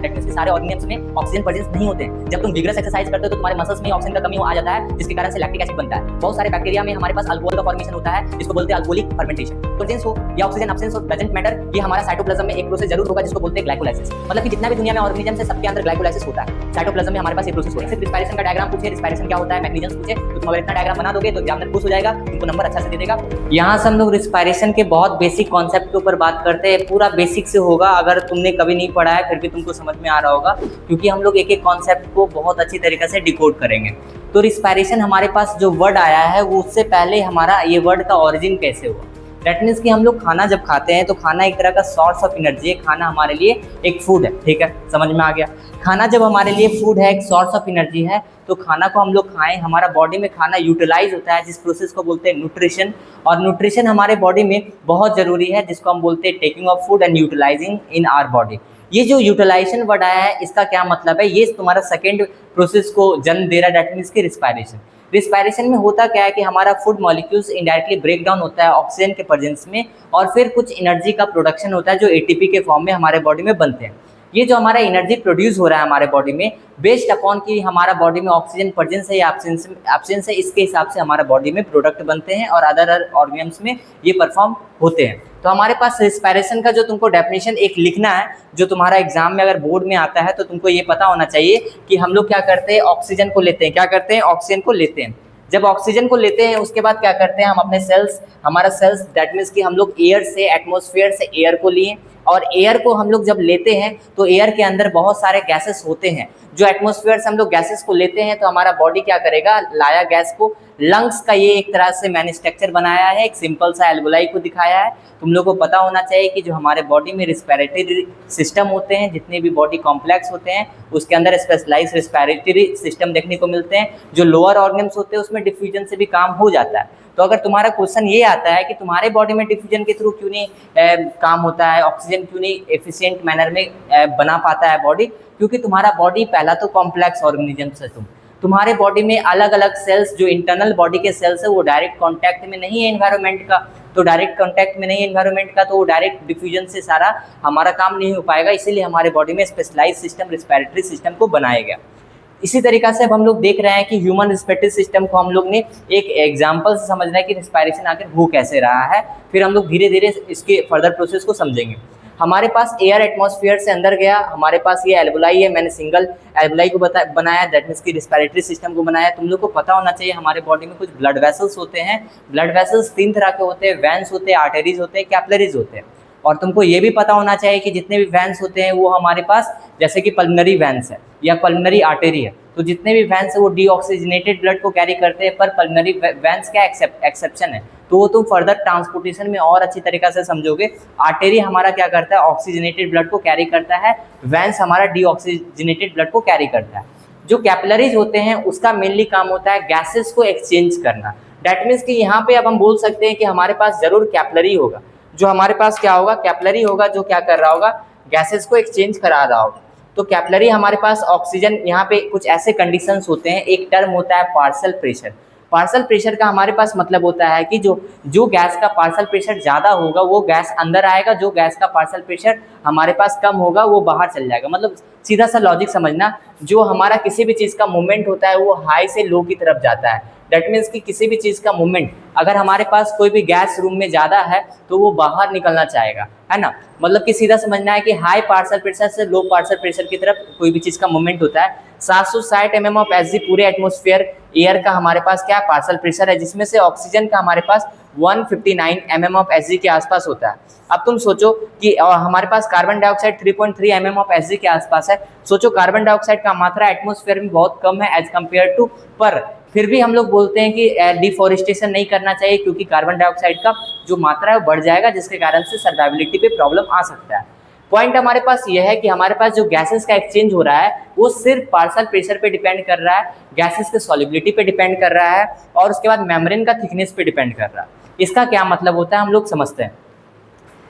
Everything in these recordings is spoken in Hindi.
दैट मींस कि सारे ऑर्गेनिजम्स में ऑक्सीजन प्रेजेंस नहीं होते हैं। जब तुम विग्रस एक्सरसाइज करते हो तो तुम्हारे मसल्स में ऑक्सीजन का कमी आ जाता है, जिसके कारण से लैक्टिक एसिड बनता है। बहुत सारे बैक्टीरिया में हमारे पास अल्कोहल का फॉर्मेशन होता है, जिसको बोलते हैं अल्कोहलिक फर्मेंटेशन। प्रेजेंस हो या ऑक्सीजन एब्सेंस हो, डजंट मैटर, ये हमारा साइटोप्लाज्म में एक प्रोसेस जरूर होगा जिसको बोलते हैं ग्लाइकोलाइसिस। मतलब कि जितना भी दुनिया में ऑर्गेनिजम है सबके अंदर ग्लाइकोलाइसिस होता है। साइटोप्लाज्म में हमारे पास ये प्रोसेस होता है। सिर्फ रिस्पायरेशन का डायग्राम पूछे, रिस्पायरेशन क्या होता है, मैकेनिज्म पूछे, तो तुम अगर इतना डायग्राम बना दोगे तो एग्जामिनर खुश हो जाएगा, तुमको नंबर अच्छा से दे देगा। यहाँ से हम लोग रिस्पायरेशन के बहुत बेसिक कॉन्सेप्ट के ऊपर बात करते हैं। पूरा बेसिक से होगा, अगर तुमने कभी नहीं पढ़ा है फिर भी तुमको समझ में आ रहा होगा, क्योंकि हम लोग एक एक कॉन्सेप्ट को बहुत अच्छी तरीके से डिकोड करेंगे। तो रिस्पायरेशन हमारे पास जो वर्ड आया है वो उससे पहले हमारा ये वर्ड का ओरिजिन कैसे हुआ। दैट मीन्स कि हम लोग खाना जब खाते हैं तो खाना एक तरह का सोर्स ऑफ एनर्जी है। खाना हमारे लिए एक फूड है, ठीक है, समझ में आ गया। खाना जब हमारे लिए फूड है, एक सोर्स ऑफ एनर्जी है, तो खाना को हम लोग खाएं, हमारा बॉडी में खाना यूटिलाइज होता है, जिस प्रोसेस को बोलते हैं न्यूट्रिशन। और न्यूट्रिशन हमारे बॉडी में बहुत ज़रूरी है, जिसको हम बोलते हैं taking of food and utilizing in our body. ये जो यूटिलाइजेशन वर्ड आया है इसका क्या मतलब है, ये तुम्हारा सेकेंड प्रोसेस को जन्म दे रहा है, दैट मीन्स की रिस्पायरेशन। रिस्पायरेशन में होता क्या है कि हमारा food molecules indirectly break down होता है ऑक्सीजन के प्रेजेंस में, और फिर कुछ एनर्जी का प्रोडक्शन होता है जो एटीपी के फॉर्म में हमारे बॉडी में बनते हैं। ये जो हमारा एनर्जी प्रोड्यूस हो रहा है हमारे बॉडी में, बेस्ड अपॉन कि हमारा बॉडी में ऑक्सीजन प्रेजेंस है या एब्सेंस है, इसके हिसाब से हमारा बॉडी में प्रोडक्ट बनते हैं और अदर ऑर्गेन्स में ये परफॉर्म होते हैं। तो हमारे पास रिस्पायरेशन का जो तुमको डेफिनेशन एक लिखना है, जो तुम्हारा एग्जाम में अगर बोर्ड में आता है तो तुमको ये पता होना चाहिए कि हम लोग क्या करते हैं, ऑक्सीजन को लेते हैं। क्या करते हैं, ऑक्सीजन को लेते हैं। जब ऑक्सीजन को लेते हैं उसके बाद क्या करते हैं, हम अपने सेल्स, हमारा सेल्स दैट मीन्स कि हम लोग एयर से, एटमॉस्फेयर से एयर को लिए, और एयर को हम लोग जब लेते हैं तो एयर के अंदर बहुत सारे गैसेस होते हैं। जो एटमॉस्फेयर से हम लोग गैसेस को लेते हैं तो हमारा बॉडी क्या करेगा, लाया गैस को, लंग्स का ये एक तरह से मैंने स्ट्रक्चर बनाया है, एक सिंपल सा एल्वोलाई को दिखाया है। तुम लोग को पता होना चाहिए कि जो हमारे बॉडी में रिस्पिरेटरी सिस्टम होते हैं, जितने भी बॉडी कॉम्प्लेक्स होते हैं उसके अंदर स्पेशलाइज रिस्पिरेटरी सिस्टम देखने को मिलते हैं। जो लोअर ऑर्गन्स होते हैं उसमें डिफ्यूजन से भी काम हो जाता है। तो अगर तुम्हारा क्वेश्चन ये आता है कि तुम्हारे बॉडी में डिफ्यूजन के थ्रू क्यों नहीं काम होता है, ऑक्सीजन क्यों नहीं एफिशिएंट मैनर में बना पाता है बॉडी, क्योंकि तुम्हारा बॉडी पहला तो कॉम्प्लेक्स ऑर्गेनिजम्स है। तुम्हारे बॉडी में अलग अलग सेल्स, जो इंटरनल बॉडी के सेल्स है वो डायरेक्ट कांटेक्ट में नहीं है एनवायरनमेंट का, तो डायरेक्ट कांटेक्ट में नहीं है एनवायरनमेंट का, तो वो डायरेक्ट डिफ्यूजन से सारा हमारा काम नहीं हो पाएगा। इसीलिए हमारे बॉडी में स्पेशलाइज सिस्टम, रिस्पिरेटरी सिस्टम को बनाया गया। इसी तरीक़ा से अब हम लोग देख रहे हैं कि ह्यूमन रिस्पिरेटरी सिस्टम को हम लोग ने एक एग्जाम्पल से समझना है कि रिस्पायरेशन आखिर हो कैसे रहा है, फिर हम लोग धीरे धीरे इसके फर्दर प्रोसेस को समझेंगे। हमारे पास एयर एटमॉस्फेयर से अंदर गया, हमारे पास ये एल्वोलाई है, मैंने सिंगल एल्वोलाई को बनाया, दैट मीन्स की रिस्पिरेटरी सिस्टम को बनाया। तुम लोग को पता होना चाहिए हमारे बॉडी में कुछ ब्लड वेसल्स होते हैं। ब्लड वेसल्स 3 तरह के होते हैं, वेन्स होते हैं, आर्टरीज होते हैं, कैपिलरीज होते हैं। और तुमको ये भी पता होना चाहिए कि जितने भी वेन्स होते हैं वो हमारे पास, जैसे कि पल्मनरी वेन्स है या पल्मनरी आर्टरी है, तो जितने भी वेन्स है वो डीऑक्सीजनेटेड ब्लड को कैरी करते हैं, पर पल्मनरी वेन्स का एक्सेप्शन है, तो वो तुम फर्दर ट्रांसपोर्टेशन में और अच्छी तरीक़ा से समझोगे। आर्टरी हमारा क्या करता है, ऑक्सीजनेटेड ब्लड को कैरी करता है, वेन्स हमारा डीऑक्सीजनेटेड ब्लड को कैरी करता है। जो कैपिलरीज होते हैं उसका मेनली काम होता है गैसेस को एक्सचेंज करना। दैट मीन्स कि यहाँ पे अब हम बोल सकते हैं कि हमारे पास जरूर कैपिलरी होगा, जो हमारे पास क्या होगा, कैपिलरी होगा, जो क्या कर रहा होगा, गैसेस को एक्सचेंज करा रहा होगा। तो कैपिलरी हमारे पास ऑक्सीजन, यहाँ पे कुछ ऐसे कंडीशंस होते हैं, एक टर्म होता है पार्शियल प्रेशर। पार्शियल प्रेशर का हमारे पास मतलब होता है कि जो गैस का पार्शियल प्रेशर ज़्यादा होगा वो गैस अंदर आएगा, जो गैस का पार्शियल प्रेशर हमारे पास कम होगा वो बाहर चल जाएगा। मतलब सीधा सा लॉजिक समझना, जो हमारा किसी भी चीज़ का मूवमेंट होता है वो हाई से लो की तरफ जाता है। दैट मीन्स कि किसी भी चीज़ का मूवमेंट, अगर हमारे पास कोई भी गैस रूम में ज़्यादा है तो वो बाहर निकलना चाहेगा, है ना। मतलब कि सीधा समझना है कि हाई पार्शियल प्रेशर से लो पार्शियल प्रेशर की तरफ कोई भी चीज़ का मूवमेंट होता है। 760 mm ऑफ Hg पूरे एटमॉस्फेयर एयर का हमारे पास क्या पार्शियल प्रेशर है, जिसमें से ऑक्सीजन का हमारे पास 159 mm ऑफ Hg के आसपास होता है। अब तुम सोचो कि हमारे पास carbon dioxide 3.3 mm of Hg के आसपास है। सोचो कार्बन डाइऑक्साइड का मात्रा एटमॉस्फेयर में बहुत कम है एज कम्पेयर टू, पर फिर भी हम लोग बोलते हैं कि डिफॉरेस्टेशन नहीं करना चाहिए, क्योंकि कार्बन डाइऑक्साइड का जो मात्रा है वो बढ़ जाएगा, जिसके कारण से सर्वाइविलिटी पे प्रॉब्लम आ सकता है। पॉइंट हमारे पास ये है कि हमारे पास जो गैसेस का एक्सचेंज हो रहा है वो सिर्फ पार्शियल प्रेशर पे डिपेंड कर रहा है, गैसेस के सॉल्युबिलिटी पे डिपेंड कर रहा है, और उसके बाद मेम्ब्रेन का थिकनेस पे डिपेंड कर रहा है। इसका क्या मतलब होता है हम लोग समझते हैं।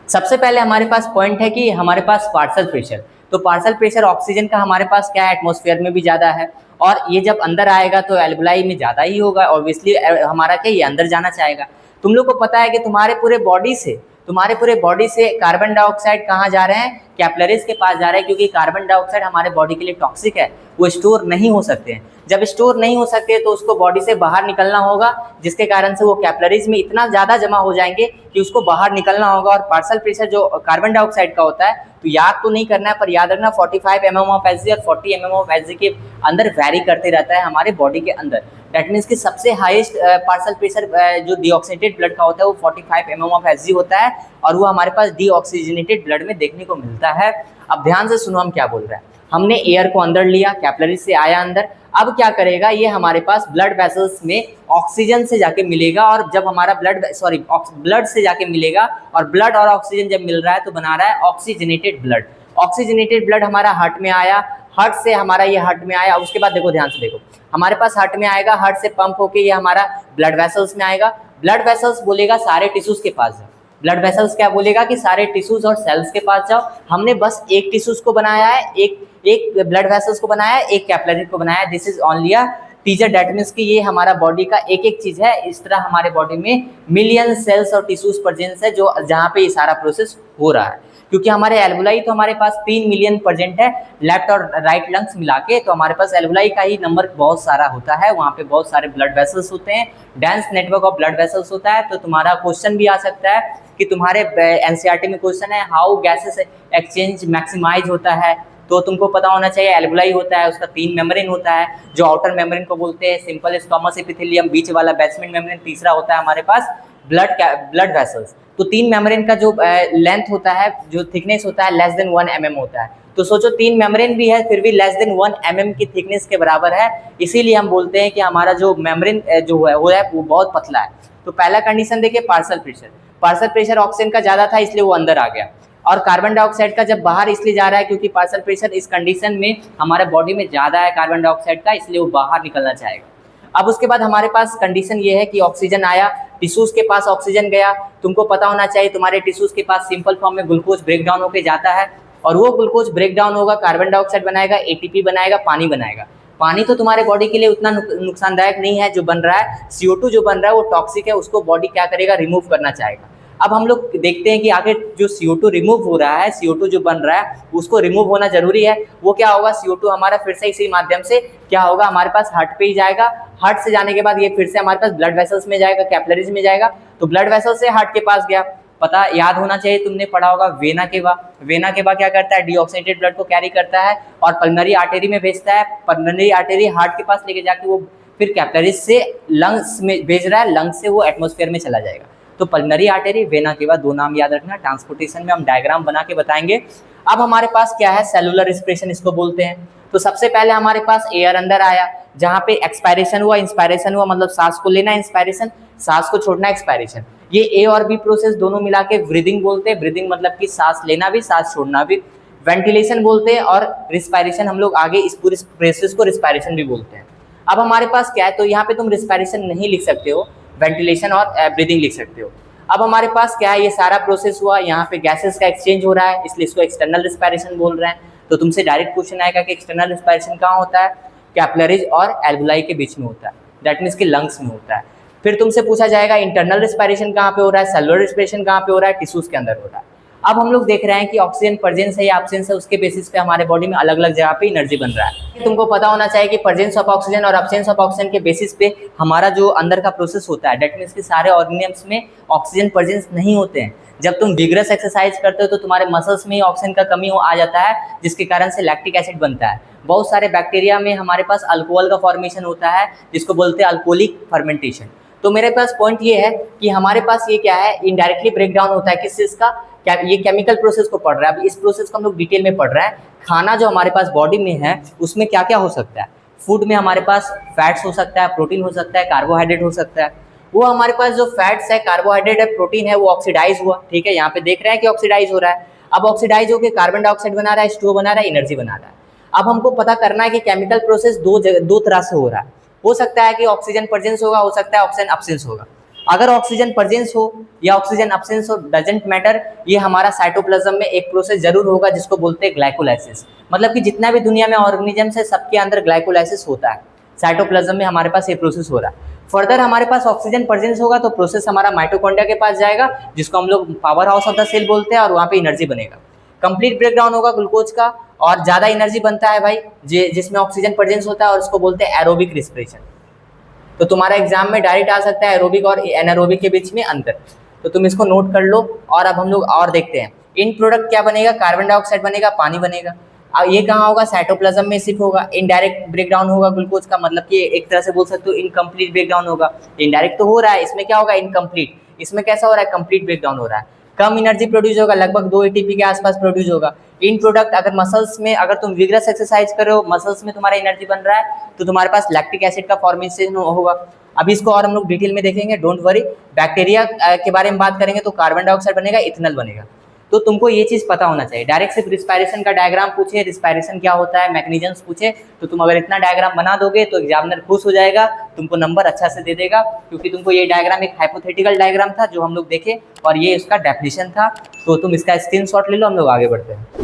सबसे पहले हमारे पास पॉइंट है कि हमारे पास पार्शियल प्रेशर, तो पार्शियल प्रेशर ऑक्सीजन का हमारे पास क्या है, एटमॉस्फेयर में भी ज़्यादा है, और ये जब अंदर आएगा तो एल्वोलाई में ज़्यादा ही होगा, ऑब्वियसली हमारा क्या, ये अंदर जाना चाहेगा। तुम लोग को पता है कि तुम्हारे पूरे बॉडी से कार्बन डाइऑक्साइड कहाँ जा रहे हैं, कैपिलरीज के पास जा रहा है, क्योंकि कार्बन डाइऑक्साइड हमारे बॉडी के लिए टॉक्सिक है, वो स्टोर नहीं हो सकते हैं। जब स्टोर नहीं हो सकते तो उसको बॉडी से बाहर निकलना होगा, जिसके कारण से वो कैपिलरीज में इतना ज़्यादा जमा हो जाएंगे कि उसको बाहर निकलना होगा। और पार्शियल प्रेशर जो कार्बन डाइऑक्साइड का होता है, तो याद तो नहीं करना है, पर याद रखना 45 mm ऑफ Hg और 40 mm ऑफ Hg के अंदर वैरी करते रहता है हमारे बॉडी के अंदर। दैट मीन्स कि सबसे हाईएस्ट पार्शियल प्रेशर जो डीऑक्सीजनेटेड ब्लड का होता है वो 45 mm ऑफ Hg होता है, और वो हमारे पास डीऑक्सीजनेटेड ब्लड में देखने को मिलता है। अब ध्यान से सुनो हम क्या बोल रहे हैं। हमने एयर को अंदर लिया, कैपिलरी से आया अंदर, अब क्या करेगा, ये हमारे पास ब्लड वेसल्स में ऑक्सीजन से जाके मिलेगा, और जब हमारा ब्लड से जाके मिलेगा, और ब्लड और ऑक्सीजन जब मिल रहा है तो बना रहा है ऑक्सीजनेटेड ब्लड। ऑक्सीजनेटेड ब्लड हमारा हार्ट में आया, हार्ट से हमारा ये हार्ट में आया, उसके बाद देखो ध्यान से देखो, हमारे पास हार्ट में आएगा, हार्ट से पंप होके ये हमारा ब्लड वेसल्स में आएगा। ब्लड वेसल्स बोलेगा सारे टिश्यूज के पास जाओ। ब्लड वेसल्स क्या बोलेगा कि सारे टिश्यूज और सेल्स के पास जाओ। हमने बस एक टिश्यूज को बनाया है, एक ब्लड वेसल्स को बनाया है, एक कैपिलरी को बनाया है। This is only a teacher, that means कि ये हमारा बॉडी का एक एक चीज है। इस तरह हमारे बॉडी में मिलियन सेल्स और टिश्यूज प्रेजेंस है, जो जहाँ पे ये सारा प्रोसेस हो रहा है। क्योंकि हमारे एल्वुलाई तो हमारे पास 3 मिलियन प्रेजेंट है, लेफ्ट और राइट लंग्स मिला के, तो हमारे पास एल्वुलाई का ही नंबर बहुत सारा होता है। वहाँ पे बहुत सारे ब्लड वेसल्स होते हैं, dense network of blood vessels होता है। तो तुम्हारा क्वेश्चन भी आ सकता है कि तुम्हारे एनसीईआरटी में क्वेश्चन है हाउ गैसेस एक्सचेंज मैक्सिमाइज होता है, तो तुमको पता होना चाहिए एल्वुलाई होता है, उसका 3 मेम्ब्रेन होता है, जो आउटर मेम्ब्रेन को बोलते हैं सिंपल स्क्वामस एपिथेलियम, बीच वाला बेसमेंट मेम्ब्रेन, तीसरा होता है हमारे पास ब्लड वेसल्स। तो 3 मेम्ब्रेन का जो लेंथ होता है, जो थिकनेस होता है, लेस देन 1 mm होता है। तो सोचो 3 मेम्ब्रेन भी है, फिर भी लेस देन 1 mm की थिकनेस के बराबर है, इसीलिए हम बोलते हैं कि हमारा जो मेम्ब्रेन जो है वो बहुत पतला है। तो पहला कंडीशन देखिए पार्शियल प्रेशर ऑक्सीजन का ज़्यादा था इसलिए वो अंदर आ गया, और कार्बन डाइऑक्साइड का जब बाहर इसलिए जा रहा है क्योंकि पार्शियल प्रेशर इस कंडीशन में हमारे बॉडी में ज़्यादा है कार्बन डाइऑक्साइड का, इसलिए वो बाहर निकलना चाहेगा। अब उसके बाद हमारे पास कंडीशन ये है कि ऑक्सीजन आया, टिश्यूज के पास ऑक्सीजन गया। तुमको पता होना चाहिए तुम्हारे टिश्यूज के पास सिंपल फॉर्म में ग्लूकोज ब्रेक डाउन होकर जाता है, और वो ग्लूकोज ब्रेक डाउन होगा, कार्बन डाइऑक्साइड बनाएगा, एटीपी बनाएगा, पानी बनाएगा। पानी तो तुम्हारे बॉडी के लिए उतना नुकसानदायक नहीं है, जो बन रहा है CO2 जो बन रहा है वो टॉक्सिक है, उसको बॉडी क्या करेगा, रिमूव करना चाहेगा। अब हम लोग देखते हैं कि आगे जो CO2 रिमूव हो रहा है, CO2 जो बन रहा है उसको रिमूव होना जरूरी है। वो क्या होगा, CO2 हमारा फिर से इसी माध्यम से क्या होगा, हमारे पास हार्ट पे ही जाएगा। हार्ट से जाने के बाद ये फिर से हमारे पास ब्लड वेसल्स में जाएगा, कैपिलरीज में जाएगा। तो ब्लड वेसल से हार्ट के पास गया, पता याद होना चाहिए, तुमने पढ़ा होगा वेना केवा क्या करता है, डीऑक्सीजनेटेड ब्लड को कैरी करता है और पल्मोनरी आर्टरी में भेजता है। पल्मोनरी आर्टरी हार्ट के पास लेके जाके वो फिर कैपिलरीज से लंग्स में भेज रहा है, लंग्स से वो एटमॉस्फेयर में चला जाएगा। तो पल्मोनरी आर्टरी, वेना केवा, दो नाम याद रखना। ट्रांसपोर्टेशन में हम डायग्राम बना के बताएंगे। अब हमारे पास क्या है, सेलुलर रेस्पिरेशन इसको बोलते हैं। तो सबसे पहले हमारे पास एयर अंदर आया, जहाँ पे एक्सपायरेशन हुआ, इंस्पायरेशन हुआ, मतलब सांस को लेना इंस्पायरेशन, सांस को छोड़ना एक्सपायरेशन। ये ए और बी प्रोसेस दोनों मिला के ब्रीदिंग बोलते हैं। ब्रीदिंग मतलब कि सांस लेना भी, सांस छोड़ना भी। वेंटिलेशन बोलते हैं, और रिस्पायरेशन हम लोग आगे इस पूरे प्रोसेस को रिस्पायरेशन भी बोलते हैं। अब हमारे पास क्या है, तो यहाँ पे तुम रिस्पायरेशन नहीं लिख सकते हो, वेंटिलेशन और ब्रीदिंग लिख सकते हो। अब हमारे पास क्या है, ये सारा प्रोसेस हुआ, यहाँ पे गैसेस का एक्सचेंज हो रहा है, इसलिए इसको एक्सटर्नल रिस्पायरेशन बोल रहे हैं। तो तुमसे डायरेक्ट क्वेश्चन आएगा कि एक्सटर्नल रिस्पायरेशन कहाँ होता है, कैपिलरीज और एल्वुलाई के बीच में होता है, दैट मीन्स कि लंग्स में होता है। फिर तुमसे पूछा जाएगा इंटरनल रिस्पायरेशन कहाँ पे हो रहा है, सेलुलर रिस्पिरेशन कहाँ पे हो रहा है, टिश्यूज के अंदर हो रहा है। अब हम लोग देख रहे हैं कि ऑक्सीजन प्रेजेंस है या एब्सेंस है, उसके बेसिस पे हमारे बॉडी में अलग अलग जगह पे एनर्जी बन रहा है। तुमको पता होना चाहिए कि प्रेजेंस ऑफ ऑक्सीजन और एब्सेंस ऑफ ऑक्सीजन के बेसिस पे हमारा जो अंदर का प्रोसेस होता है, दैट मीन्स कि सारे ऑर्गेनिजम्स में ऑक्सीजन प्रेजेंस नहीं होते हैं। जब तुम विग्रस एक्सरसाइज करते हो तो तुम्हारे मसल्स में ऑक्सीजन का कमी आ जाता है, जिसके कारण से लैक्टिक एसिड बनता है। बहुत सारे बैक्टीरिया में हमारे पास अल्कोहल का फॉर्मेशन होता है, जिसको बोलते हैं अल्कोहलिक फर्मेंटेशन। तो मेरे पास पॉइंट ये है कि हमारे पास ये क्या है, इनडायरेक्टली ब्रेक डाउन होता है किस चीज़ का, क्या ये केमिकल प्रोसेस को पढ़ रहा है। अब इस प्रोसेस को हम लोग डिटेल में पढ़ रहे हैं। खाना जो हमारे पास बॉडी में है उसमें क्या क्या हो सकता है, फूड में हमारे पास फैट्स हो सकता है, प्रोटीन हो सकता है, कार्बोहाइड्रेट हो सकता है। वो हमारे पास जो फैट्स है, कार्बोहाइड्रेट है, प्रोटीन है, वो ऑक्सीडाइज हुआ, ठीक है, यहाँ पे देख रहे हैं कि ऑक्सीडाइज हो रहा है। अब ऑक्सीडाइज होकर कार्बन डाइऑक्साइड बना रहा है, H2O बना रहा है, एनर्जी बना रहा है। अब हमको पता करना है कि केमिकल प्रोसेस दो तरह से हो रहा है। हो सकता है कि ऑक्सीजन प्रेजेंस होगा, हो सकता है ऑक्सीजन एब्सेंस होगा। अगर ऑक्सीजन प्रेजेंस हो या ऑक्सीजन एब्सेंस हो, डजंट मैटर, ये हमारा साइटोप्लाज्म में एक प्रोसेस जरूर होगा जिसको बोलते हैं ग्लाइकोलाइसिस। मतलब कि जितना भी दुनिया में ऑर्गेनिजम्स है सबके अंदर ग्लाइकोलाइसिस होता है। साइटोप्लाज्म में हमारे पास ये प्रोसेस हो रहा है। फर्दर हमारे पास ऑक्सीजन प्रेजेंस होगा तो प्रोसेस हमारा माइटोकॉन्ड्रिया के पास जाएगा, जिसको हम लोग power house of the cell बोलते हैं, और वहाँ पे एनर्जी बनेगा। कंप्लीट ब्रेकडाउन होगा ग्लूकोज का और ज्यादा एनर्जी बनता है भाई जिसमें ऑक्सीजन प्रेजेंस होता है और उसको बोलते हैं एरोबिक रिस्पिरेशन। तो तुम्हारा एग्जाम में डायरेक्ट आ सकता है एरोबिक और एनारोबिक के बीच में अंतर, तो तुम इसको नोट कर लो। और अब हम लोग और देखते हैं इन प्रोडक्ट क्या बनेगा, कार्बन डाइऑक्साइड बनेगा, पानी बनेगा। अब ये कहाँ होगा, साइटोप्लाज्म में शिफ्ट होगा। इनडायरेक्ट ब्रेकडाउन होगा ग्लूकोज का, मतलब कि एक तरह से बोल सकते हो इनकम्प्लीट ब्रेकडाउन होगा। इनडायरेक्ट तो हो रहा है, इसमें क्या होगा इनकम्प्लीट, इसमें कैसा हो रहा है कंप्लीट ब्रेकडाउन हो रहा है। कम एनर्जी प्रोड्यूस होगा, लगभग 2 ATP के आसपास प्रोड्यूस होगा। इन प्रोडक्ट अगर मसल्स में, अगर तुम विग्रस एक्सरसाइज करो, मसल्स में तुम्हारा एनर्जी बन रहा है, तो तुम्हारे पास लैक्टिक एसिड का फॉर्मेशन होगा। अभी इसको और हम लोग डिटेल में देखेंगे, डोंट वरी। बैक्टीरिया के बारे में बात करेंगे तो कार्बन डाइऑक्साइड बनेगा, इथेनॉल बनेगा। तो तुमको ये चीज़ पता होना चाहिए। डायरेक्ट सिर्फ रिस्पायरेशन का डायग्राम पूछे, रिस्पायरेशन क्या होता है, मैकेनिज्म्स पूछे, तो तुम अगर इतना डायग्राम बना दोगे तो एग्जामिनर खुश हो जाएगा, तुमको नंबर अच्छा से दे देगा, क्योंकि तुमको ये डायग्राम एक हाइपोथेटिकल डायग्राम था जो हम लोग देखे और ये उसका डेफिनेशन था। तो तुम इसका स्क्रीनशॉट ले लो, हम लोग आगे बढ़ते हैं।